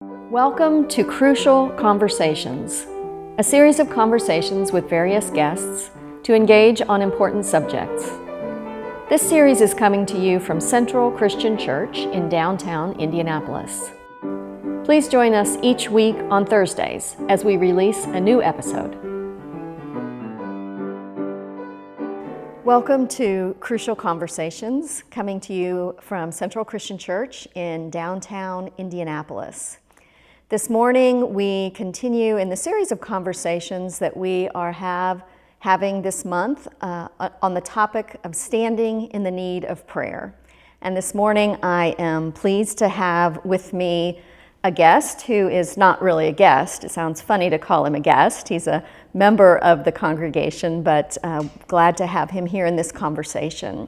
Welcome to Crucial Conversations, a series of conversations with various guests to engage on important subjects. This series is coming to you from Central Christian Church in downtown Indianapolis. Please join us each week on Thursdays as we release a new episode. Welcome to Crucial Conversations, coming to you from Central Christian Church in downtown Indianapolis. This morning, we continue in the series of conversations that we are having this month on the topic of standing in the need of prayer. And this morning, I am pleased to have with me a guest who is not really a guest. It sounds funny to call him a guest. He's a member of the congregation, but glad to have him here in this conversation.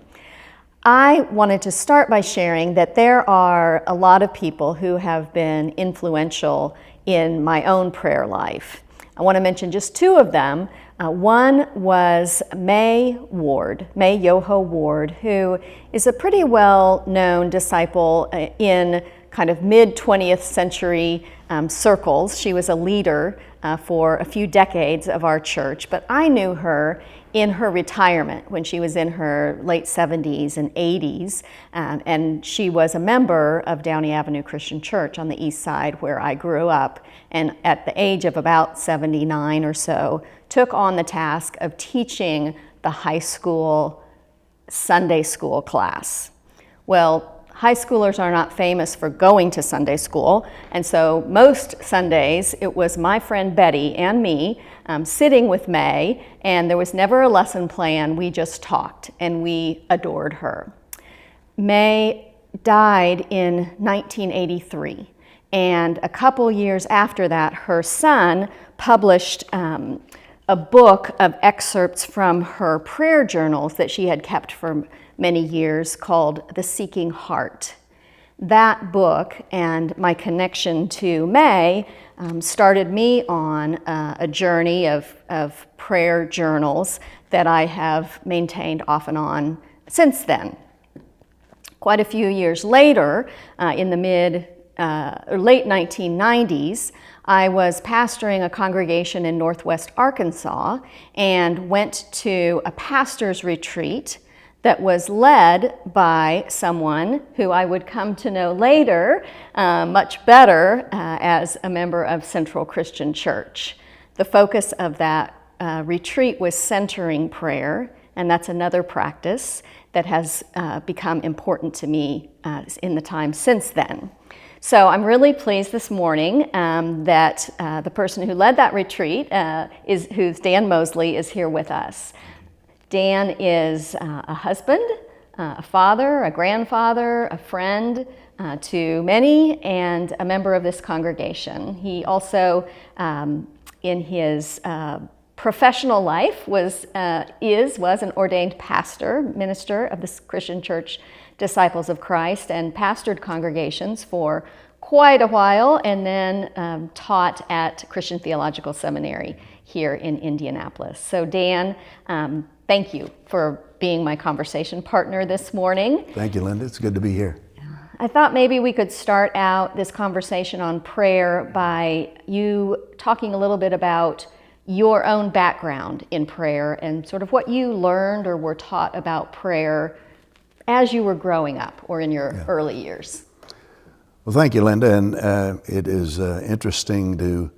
I wanted to start by sharing that there are a lot of people who have been influential in my own prayer life. I want to mention just two of them. One was May Yoho Ward, who is a pretty well-known disciple in kind of mid-20th century circles. She was a leader for a few decades of our church, but I knew her in her retirement when she was in her late 70s and 80s, and she was a member of Downey Avenue Christian Church on the east side where I grew up, and at the age of about 79 or so, took on the task of teaching the high school Sunday school class. Well, high schoolers are not famous for going to Sunday school, and so most Sundays it was my friend Betty and me sitting with May, and there was never a lesson plan. We just talked, and we adored her. May died in 1983, and a couple years after that, her son published a book of excerpts from her prayer journals that she had kept for many years called The Seeking Heart. That book and my connection to May started me on a journey of prayer journals that I have maintained off and on since then. Quite a few years later, in the late 1990s, I was pastoring a congregation in Northwest Arkansas and went to a pastor's retreat that was led by someone who I would come to know later much better as a member of Central Christian Church. The focus of that retreat was centering prayer, and that's another practice that has become important to me in the time since then. So I'm really pleased this morning that the person who led that retreat, who's Dan Moseley, is here with us. Dan is a husband, a father, a grandfather, a friend to many, and a member of this congregation. He also, in his professional life, was an ordained minister of the Christian Church Disciples of Christ, and pastored congregations for quite a while, and then taught at Christian Theological Seminary here in Indianapolis. So Dan, thank you for being my conversation partner this morning. Thank you, Linda. It's good to be here. I thought maybe we could start out this conversation on prayer by you talking a little bit about your own background in prayer and sort of what you learned or were taught about prayer as you were growing up or in your early years. Well, thank you, Linda. And it is interesting to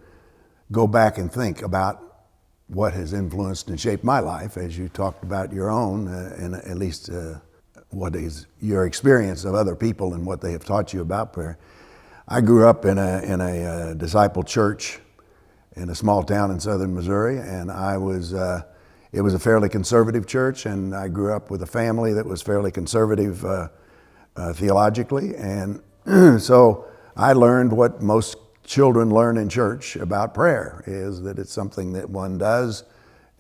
go back and think about what has influenced and shaped my life, as you talked about your own, and at least what is your experience of other people and what they have taught you about prayer. I grew up in a disciple church in a small town in southern Missouri, and it was a fairly conservative church, and I grew up with a family that was fairly conservative theologically, and so I learned what most children learn in church about prayer, is that it's something that one does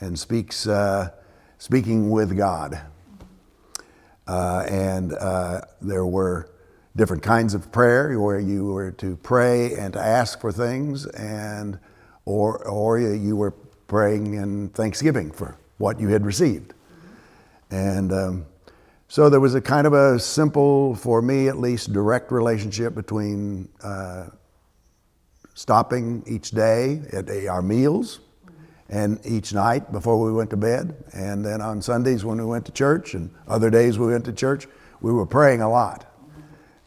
and speaking with God. And there were different kinds of prayer where you were to pray and to ask for things, and or you were praying in thanksgiving for what you had received. And so there was a kind of a simple, for me at least, direct relationship between stopping each day at our meals and each night before we went to bed. And then on Sundays when we went to church and other days we went to church, we were praying a lot.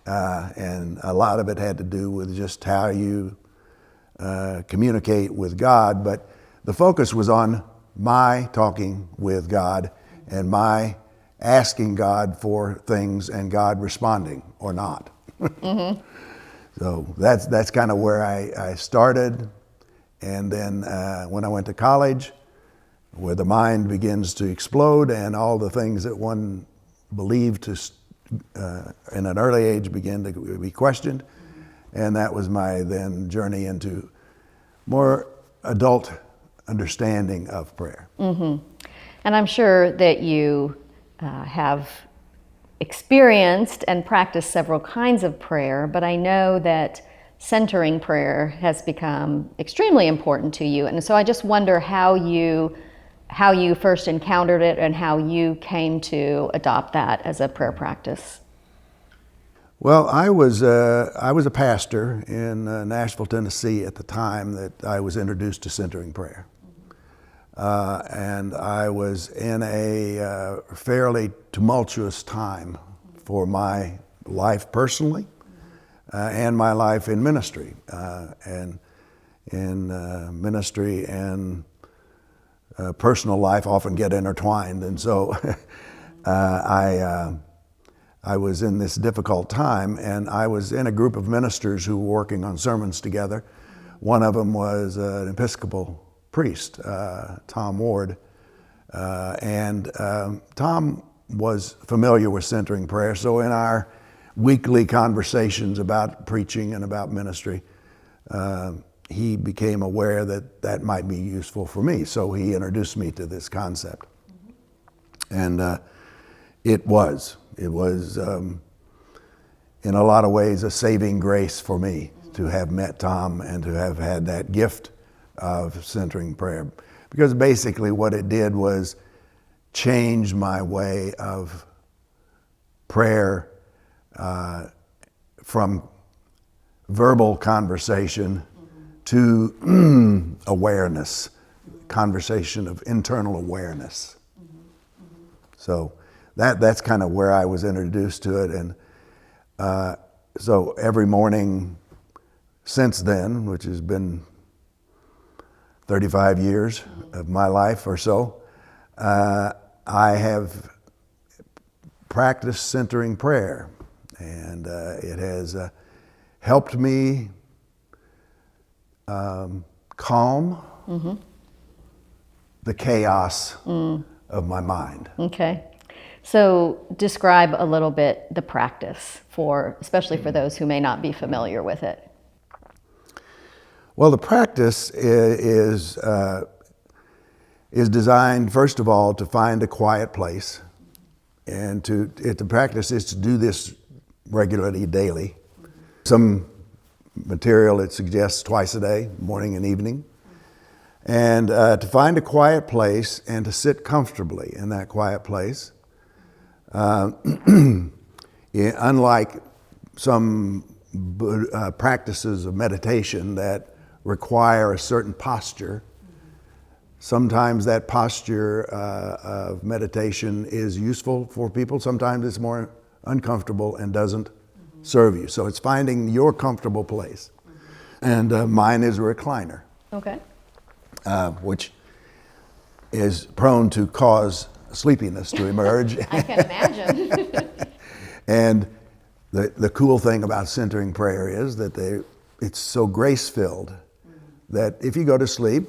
And a lot of it had to do with just how you communicate with God. But the focus was on my talking with God and my asking God for things and God responding or not. Mm-hmm. So that's kind of where I started. And then when I went to college, where the mind begins to explode and all the things that one believed to in an early age begin to be questioned. And that was my then journey into more adult understanding of prayer. Mm-hmm. And I'm sure that you have experienced and practiced several kinds of prayer, but I know that centering prayer has become extremely important to you. And so I just wonder how you first encountered it and how you came to adopt that as a prayer practice. Well, I was a pastor in Nashville, Tennessee at the time that I was introduced to centering prayer. And I was in a fairly tumultuous time for my life personally and my life in ministry. And in ministry and personal life often get intertwined. And so I was in this difficult time, and I was in a group of ministers who were working on sermons together. One of them was an Episcopal priest, Tom Ward, and Tom was familiar with centering prayer. So in our weekly conversations about preaching and about ministry, he became aware that that might be useful for me. So he introduced me to this concept. And it was in a lot of ways a saving grace for me to have met Tom and to have had that gift of centering prayer. Because basically what it did was change my way of prayer from verbal conversation to awareness, conversation of internal awareness. So that's kind of where I was introduced to it. And so every morning since then, which has been 35 years of my life or so, I have practiced centering prayer. And it has helped me calm the chaos of my mind. Okay. So describe a little bit the practice especially for those who may not be familiar with it. Well, the practice is designed, first of all, to find a quiet place. And the practice is to do this regularly, daily. Some material it suggests twice a day, morning and evening. And to find a quiet place and to sit comfortably in that quiet place. Unlike some practices of meditation that require a certain posture, sometimes that posture of meditation is useful for people. Sometimes it's more uncomfortable and doesn't serve you. So it's finding your comfortable place. And mine is a recliner. Okay. Which is prone to cause sleepiness to emerge. I can imagine. And the cool thing about centering prayer is that it's so grace-filled that if you go to sleep,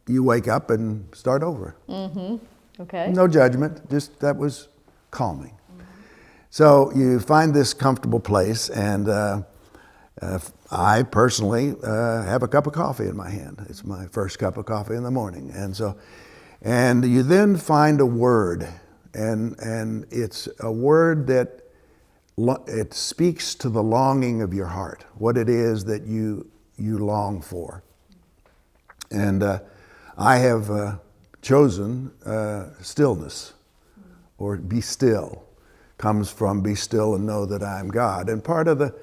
you wake up and start over. Mm-hmm. Okay. No judgment, just that was calming. So you find this comfortable place, and I personally have a cup of coffee in my hand. It's my first cup of coffee in the morning. And you then find a word, and it's a word that it speaks to the longing of your heart, what it is that you long for. And I have chosen stillness, or be still. Comes from be still and know that I am God. And part of the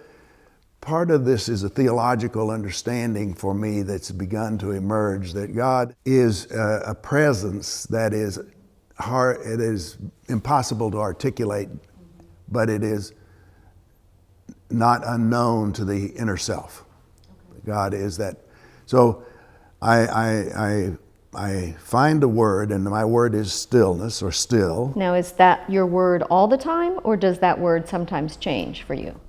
part of this is a theological understanding for me that's begun to emerge, that God is a presence that is hard, it is impossible to articulate, but it is not unknown to the inner self. God is that. So I find a word, and my word is stillness, or still. Now, is that your word all the time, or does that word sometimes change for you?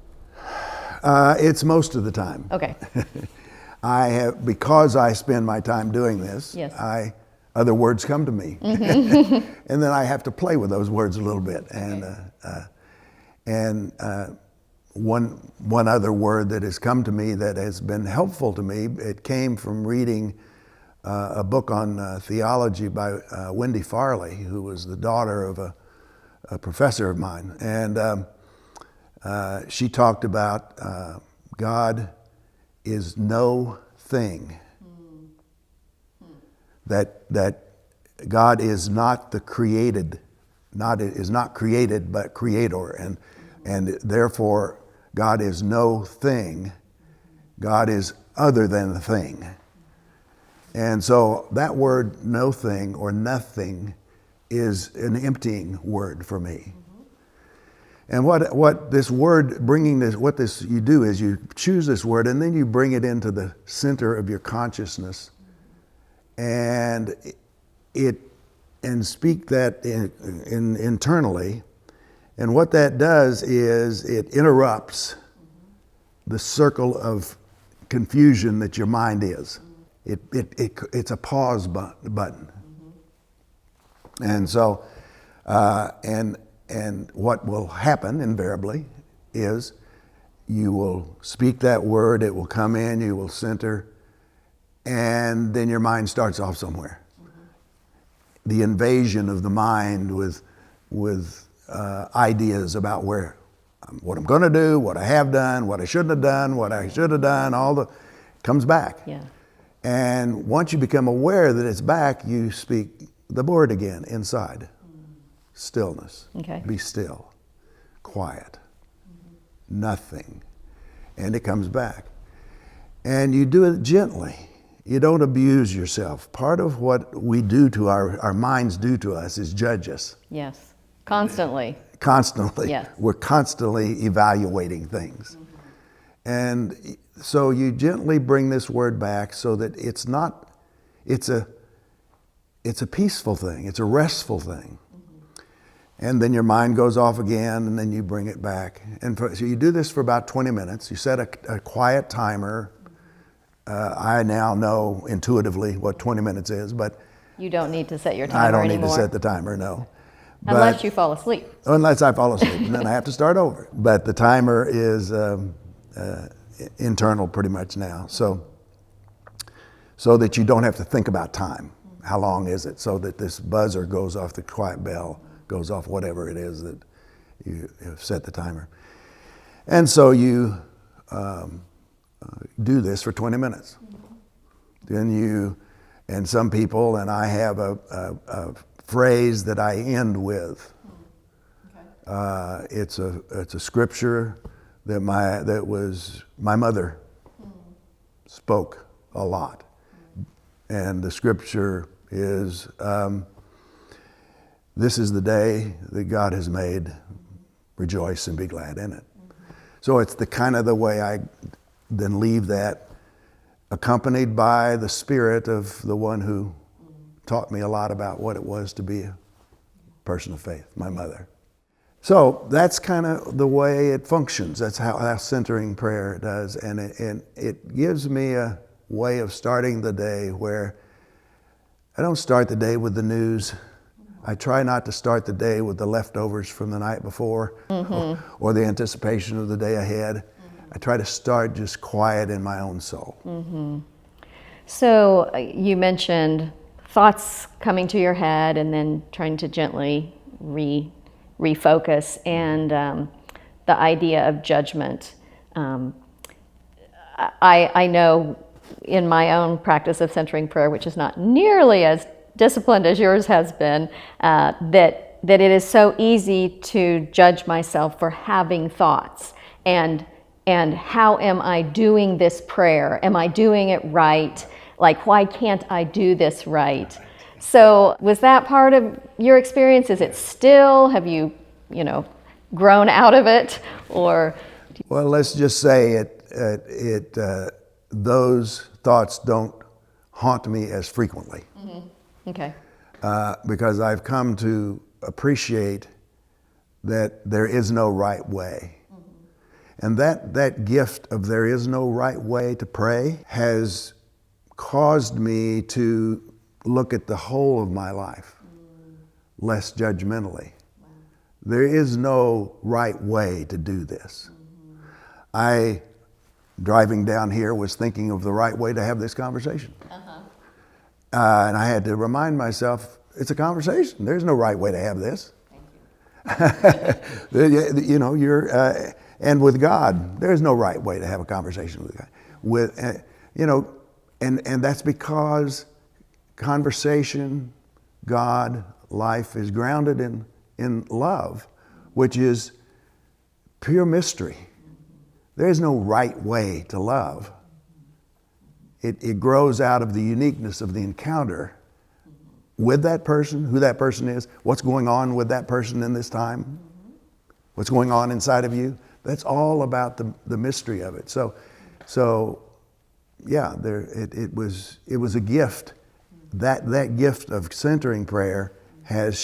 It's most of the time. Okay. Because I spend my time doing this, Yes. other words come to me. And then I have to play with those words a little bit. And one other word that has come to me that has been helpful to me, it came from reading a book on theology by Wendy Farley, who was the daughter of a professor of mine. And she talked about God is no thing. That God is not the created, is not created, but creator, and therefore God is no thing. God is other than the thing. And so that word no thing or nothing is an emptying word for me. And what this word, you do is you choose this word and then you bring it into the center of your consciousness and speak that internally. And what that does is it interrupts the circle of confusion that your mind is. It's a pause button. And so, and what will happen invariably is you will speak that word, it will come in, you will center, and then your mind starts off somewhere. The invasion of the mind with ideas about what I'm going to do, what I have done, what I shouldn't have done, what I should have done, comes back. Yeah. And once you become aware that it's back, you speak the word again inside. Stillness. Okay. Be still. Quiet. Nothing. And it comes back. And you do it gently. You don't abuse yourself. Part of what we do to our minds do to us is judge us. Yes. Constantly. Constantly. Yes. We're constantly evaluating things. And so you gently bring this word back so that it's a peaceful thing. It's a restful thing. And then your mind goes off again, and then you bring it back. And so you do this for about 20 minutes. You set a quiet timer. I now know intuitively what 20 minutes is, but you don't need to set your timer anymore. I don't anymore. need to set the timer, no. Unless you fall asleep. Unless I fall asleep, and then I have to start over. But the timer is internal pretty much now, so that you don't have to think about time. How long is it? So that this buzzer goes off, the quiet bell goes off, whatever it is that you have set the timer. And so you do this for 20 minutes. Then and some people, and I have a phrase that I end with. It's a scripture that my mother spoke a lot. And the scripture is, this is the day that God has made, rejoice and be glad in it. So it's the way I then leave that, accompanied by the spirit of the one who taught me a lot about what it was to be a person of faith, my mother. So that's kind of the way it functions. That's how centering prayer does. And it gives me a way of starting the day where I don't start the day with the news. I try not to start the day with the leftovers from the night before or the anticipation of the day ahead. I try to start just quiet in my own soul. So you mentioned thoughts coming to your head and then trying to gently refocus, and the idea of judgment. I know in my own practice of centering prayer, which is not nearly as disciplined as yours has been, that it is so easy to judge myself for having thoughts and and how am I doing this prayer? Am I doing it right? Like, why can't I do this right? So was that part of your experience? Is it still? Have you, grown out of it? Or Well, let's just say those thoughts don't haunt me as frequently. Mm-hmm. Okay. Because I've come to appreciate that there is no right way. Mm-hmm. And that gift of there is no right way to pray has caused me to look at the whole of my life less judgmentally. Wow. There is no right way to do this. Mm-hmm. Driving down here, was thinking of the right way to have this conversation. Uh-huh. And I had to remind myself, it's a conversation. There's no right way to have this. Thank you. And with God, there's no right way to have a conversation with God. And that's because conversation, God, life is grounded in love, which is pure mystery. There is no right way to love. It grows out of the uniqueness of the encounter with that person, who that person is, what's going on with that person in this time, what's going on inside of you. That's all about the mystery of it. So yeah, it was a gift. That gift of centering prayer has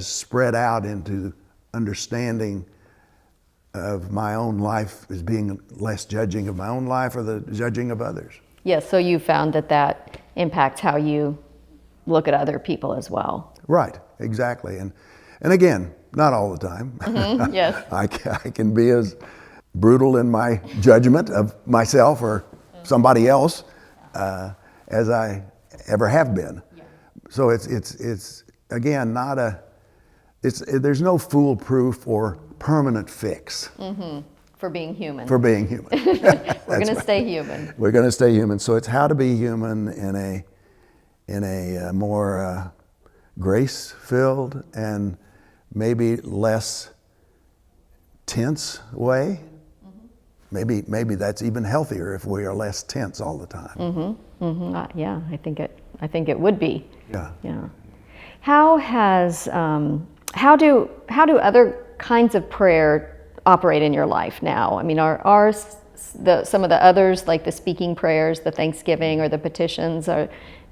spread out into understanding of my own life as being less judging of my own life or the judging of others. Yes, so you found that impacts how you look at other people as well. Right, exactly. And again, not all the time. Mm-hmm, yes. I can be as brutal in my judgment of myself or somebody else as I ever have been. Yeah. So it's again there's no foolproof or permanent fix. Mm-hmm. For being human. For being human. We're going to stay human. We're going to stay human. So it's how to be human in a more grace-filled and maybe less tense way. Mm-hmm. Maybe that's even healthier if we are less tense all the time. Mm-hmm. Mm-hmm. Yeah, I think it would be. Yeah. Yeah. How do other kinds of prayer operate in your life now? I mean, are some of the others, like the speaking prayers, the thanksgiving, or the petitions,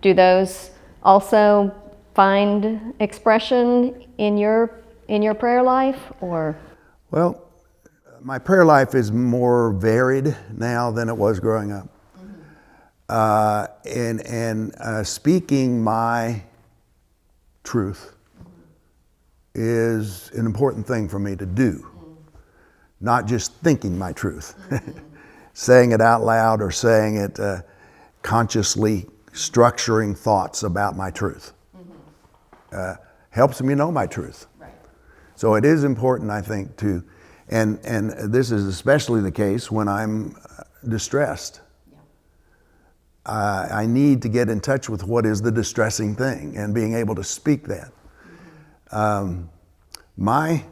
do those also find expression in your prayer life, or? Well, my prayer life is more varied now than it was growing up. Mm-hmm. Speaking my truth is an important thing for me to do. Not just thinking my truth, saying it out loud or saying it consciously structuring thoughts about my truth. Helps me know my truth. Right. So it is important, I think, and this is especially the case when I'm distressed. Yeah. I need to get in touch with what is the distressing thing and being able to speak that. Mm-hmm. My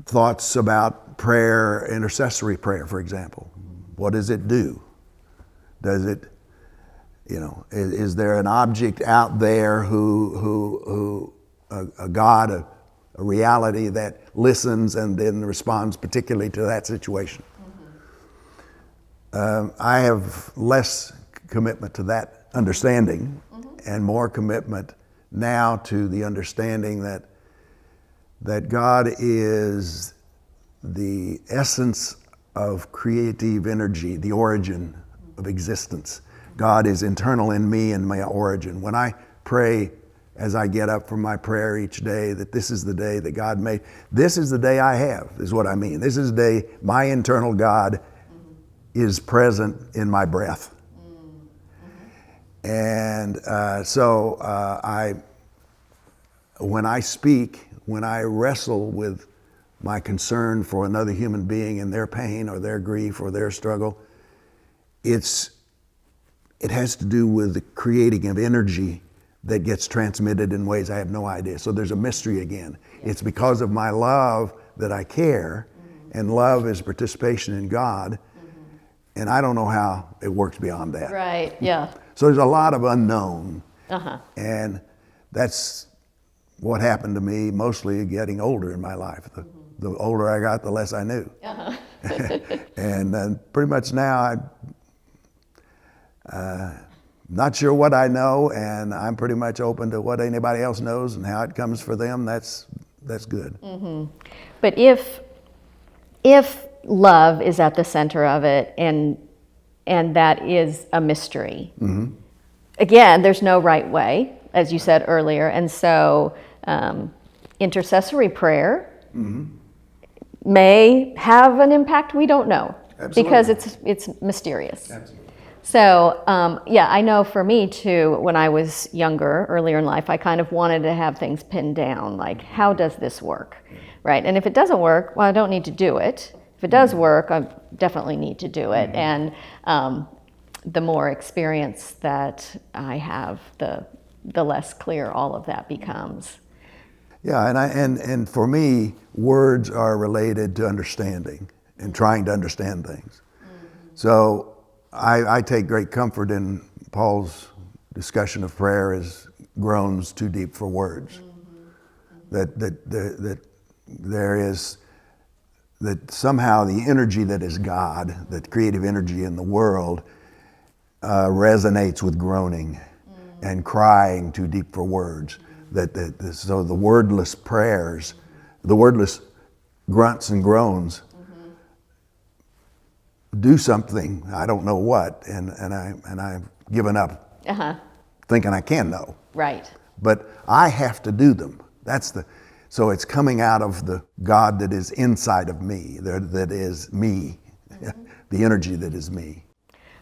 thoughts about prayer, intercessory prayer, for example. What does it do? Does it, is there an object out there who a God, a reality that listens and then responds particularly to that situation? Mm-hmm. I have less commitment to that understanding, mm-hmm. and more commitment now to the understanding that God is the essence of creative energy, the origin of existence. God is internal in me and my origin. When I pray as I get up from my prayer each day that this is the day that God made, this is the day I have, is what I mean. This is the day my internal God is present in my breath. And when I speak, when I wrestle with my concern for another human being and their pain or their grief or their struggle, it has to do with the creating of energy that gets transmitted in ways I have no idea. So there's a mystery again. It's because of my love that I care, and love is participation in God. And I don't know how it works beyond that. Right, yeah. So there's a lot of unknown. Uh-huh. And that's what happened to me mostly getting older in my life. The older I got, the less I knew. Uh-huh. And then pretty much now I'm not sure what I know, and I'm pretty much open to what anybody else knows, and how it comes for them, that's good. But if love is at the center of it, and that is a mystery, again, there's no right way, as you said earlier, and so intercessory prayer may have an impact we don't know. Absolutely. Because it's mysterious. Absolutely. So I know for me too, when I was younger, earlier in life, I kind of wanted to have things pinned down, like how does this work, right? And if it doesn't work, well, I don't need to do it. If it does work, I definitely need to do it. And the more experience that I have, the less clear all of that becomes. Yeah, and for me, words are related to understanding and trying to understand things. So I take great comfort in Paul's discussion of prayer as groans too deep for words. That there is, that somehow the energy that is God, that creative energy in the world, resonates with groaning and crying too deep for words. So the wordless prayers, the wordless grunts and groans, do something, I don't know what, and I've given up thinking I can know. Right. But I have to do them. So it's coming out of the God that is inside of me, that is me, the energy that is me.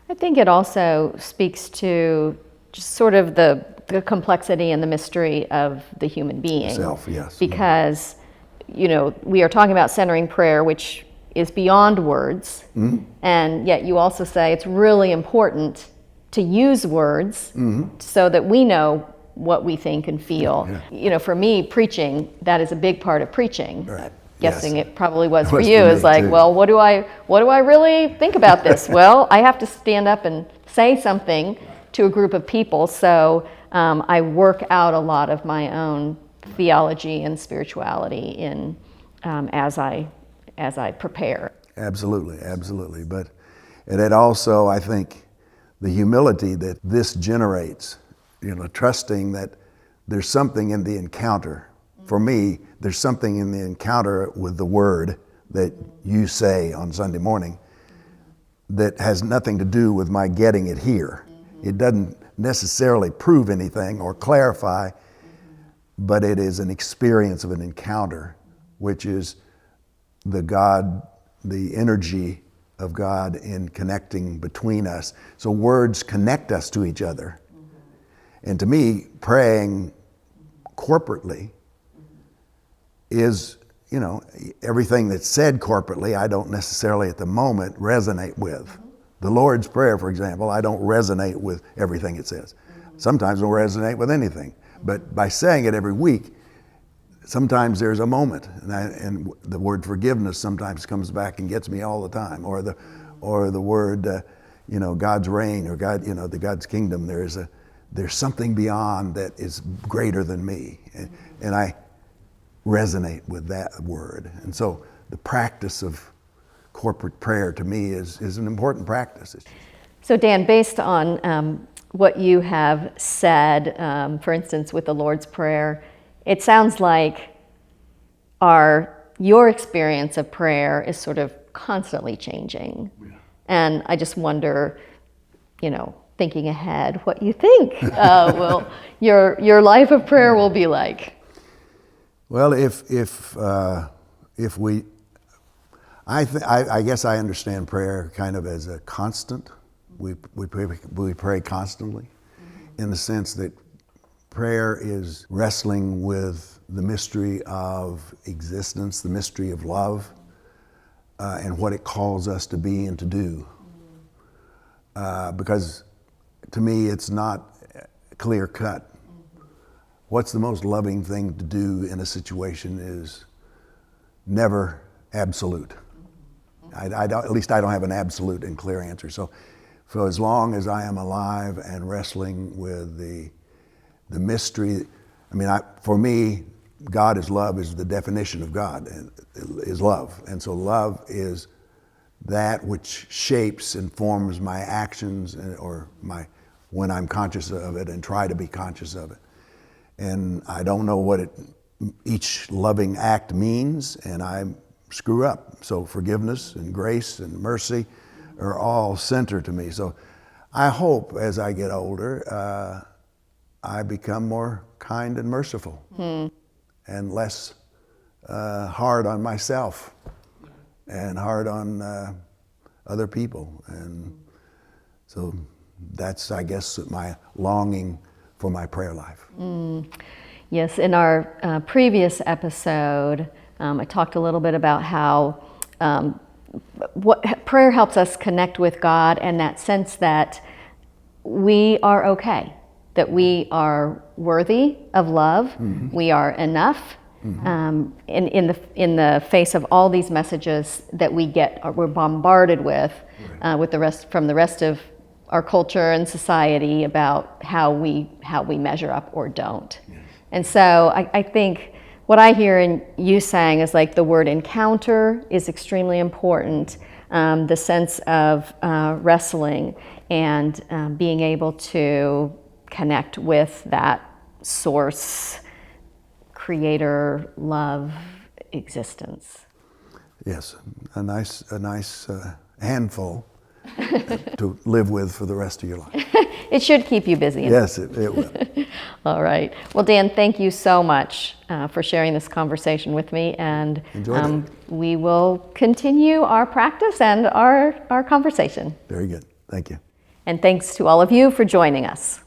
I think it also speaks to just sort of the complexity and the mystery of the human being. Self, yes. Because, we are talking about centering prayer, which is beyond words, and yet you also say it's really important to use words so that we know what we think and feel. Yeah. For me, preaching, that is a big part of preaching. Right. Guessing Yes. It probably was for For you. me It's like, too. well, what do I really think about this? Well, I have to stand up and say something to a group of people, so I work out a lot of my own theology and spirituality in as I prepare. Absolutely. But it also, I think, the humility that this generates, trusting that there's something in the encounter. For me, there's something in the encounter with the word that you say on Sunday morning that has nothing to do with my getting it here. It doesn't necessarily prove anything or clarify, but it is an experience of an encounter, which is the energy of God in connecting between us. So words connect us to each other. And to me, praying corporately is, everything that's said corporately, I don't necessarily at the moment resonate with. The Lord's Prayer, for example, I don't resonate with everything it says. Sometimes I don't resonate with anything. But by saying it every week, sometimes there's a moment, and the word forgiveness sometimes comes back and gets me all the time, or the word, God's reign, or the God's kingdom. There's something beyond that is greater than me, and I resonate with that word. And so the practice of corporate prayer to me is an important practice. So Dan, based on what you have said, for instance, with the Lord's Prayer, it sounds like your experience of prayer is sort of constantly changing. Yeah. And I just wonder, thinking ahead, what you think your life of prayer will be like. Well, I guess I understand prayer kind of as a constant. We pray constantly, in the sense that prayer is wrestling with the mystery of existence, the mystery of love, and what it calls us to be and to do. Because to me, it's not clear cut. What's the most loving thing to do in a situation is never absolute. I don't, at least I don't have an absolute and clear answer. So for as long as I am alive and wrestling with the mystery, I mean, for me, God is love is the definition of God, is love. And so love is that which shapes and forms my actions or when I'm conscious of it and try to be conscious of it. And I don't know what each loving act means, and I screw up. So forgiveness and grace and mercy are all center to me. So I hope as I get older, I become more kind and merciful and less hard on myself and hard on other people. And so that's, I guess, my longing for my prayer life. Yes, in our previous episode, I talked a little bit about how what prayer helps us connect with God, and that sense that we are okay, that we are worthy of love, we are enough. In the face of all these messages that we're bombarded with from the rest of our culture and society about how we measure up or don't. Yes. And so I think what I hear in you saying is like the word encounter is extremely important. The sense of wrestling and being able to connect with that source, creator, love, existence. Yes, a nice handful to live with for the rest of your life. It should keep you busy. Yes, it will. All right. Well, Dan, thank you so much for sharing this conversation with me, and we will continue our practice and our conversation. Very good. Thank you. And thanks to all of you for joining us.